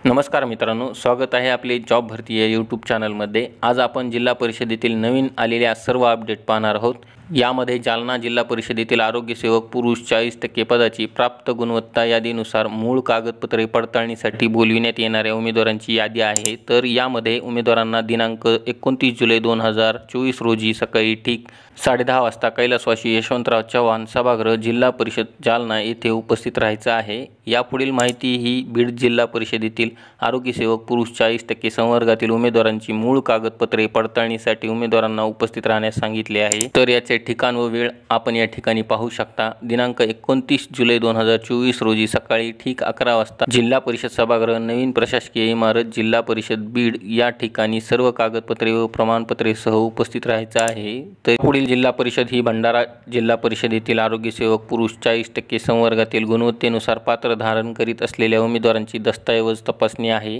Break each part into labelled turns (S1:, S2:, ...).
S1: नमस्कार मित्रांनो, स्वागत आहे आपले जॉब भरती या यूट्यूब चॅनलमध्ये। आज आपण जिल्हा परिषदेतील नवीन आलेल्या सर्व अपडेट पाहणार आहोत। यामध्ये जालना जिल्हा परिषदेतील आरोग्य सेवक पुरुष 40% पदाची प्राप्त गुणवत्ता यादीनुसार मूळ कागदपत्रे पडताळणीसाठी बोलविण्यात येणाऱ्या उमेदवारांची यादी आहे। तर यामध्ये उमेदवारांना दिनांक 29 जुलै 2024 रोजी सकाळी ठीक 10:30 वाजता कैलासवासी यशवंतराव चव्हाण सभागृह जिल्हा परिषद जालना येथे उपस्थित राहायचं आहे। यापुढील माहिती ही बीड जिल्हा परिषदेतील आरोग्य सेवक पुरुष 40% संवर्गातील उमेदवारांची मूळ कागदपत्रे पडताळणीसाठी उमेदवारांना उपस्थित राहण्यास सांगितले आहे। तर याचे ठिकाण व वेळ आपण या ठिकाणी पाहू शकता। दिनांक 29 जुलै 2024 रोजी सकाळी ठीक 11 वाजता जिल्हा परिषद सभागृह नवीन प्रशासकीय इमारत जिल्हा परिषद बीड या ठिकाणी सर्व कागदपत्रे व प्रमाणपत्रे सह उपस्थित राहायचं आहे। तर पुढील जिल्हा परिषद ही भंडारा जिल्हा परिषदेतील आरोग्य सेवक पुरुष 40% संवर्गातील गुणवत्तेनुसार पात्र धारण करीत असलेल्या उमेदवारांची दस्तऐवज तपासणी आहे।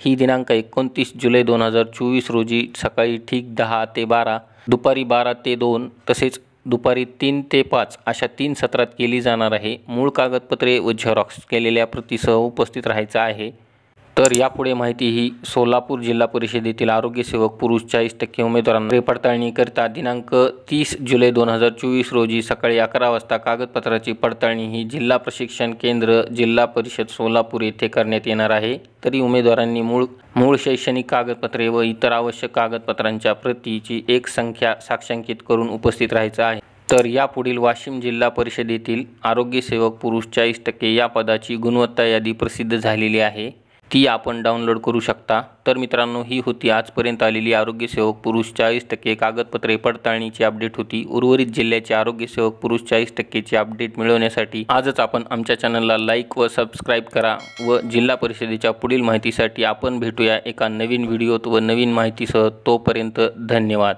S1: ही दिनांक 29 जुलै 2024 रोजी सकाळी ठीक 10 ते 12, दुपारी 12 ते 2 तसेच दुपारी 3 ते 5 अशा 3 सत्रात केली जाणार आहे। मूळ कागदपत्रे व झेरॉक्स केलेल्या प्रतीसह उपस्थित राहायचं आहे। तर यापुढे माहिती ही सोलापूर जिल्हा परिषदेतील आरोग्य सेवक पुरुष 40% उमेदवारांना पडताळणीकरिता दिनांक 30 जुलै 2024 रोजी सकाळी 11 वाजता कागदपत्राची पडताळणी ही जिल्हा प्रशिक्षण केंद्र जिल्हा परिषद सोलापूर येथे करण्यात येणार आहे। तरी उमेदवारांनी मूळ शैक्षणिक कागदपत्रे व इतर आवश्यक कागदपत्रांच्या प्रतीची एक संख्या साक्षांकित करून उपस्थित राहायचं आहे। तर यापुढील वाशिम जिल्हा परिषदेतील आरोग्य सेवक पुरुष 40% या पदाची गुणवत्ता यादी प्रसिद्ध झालेली आहे। ती आपण डाउनलोड करू शकता। तर मित्रांनो, ही होती आजपर्यंत आलेली आरोग्य सेवक पुरुष 40% कागदपत्रे पडताळणीची अपडेट होती। उर्वरित जिल्ह्याचे आरोग्य सेवक पुरुष 40% ची अपडेट मिळवण्यासाठी आजच आपण आमच्या चॅनलला लाईक व सबस्क्राईब करा व जिल्हा परिषदेच्या पुढील माहितीसाठी आपण भेटूया एका नवीन व्हिडिओत व नवीन माहितीसह। तोपर्यंत धन्यवाद।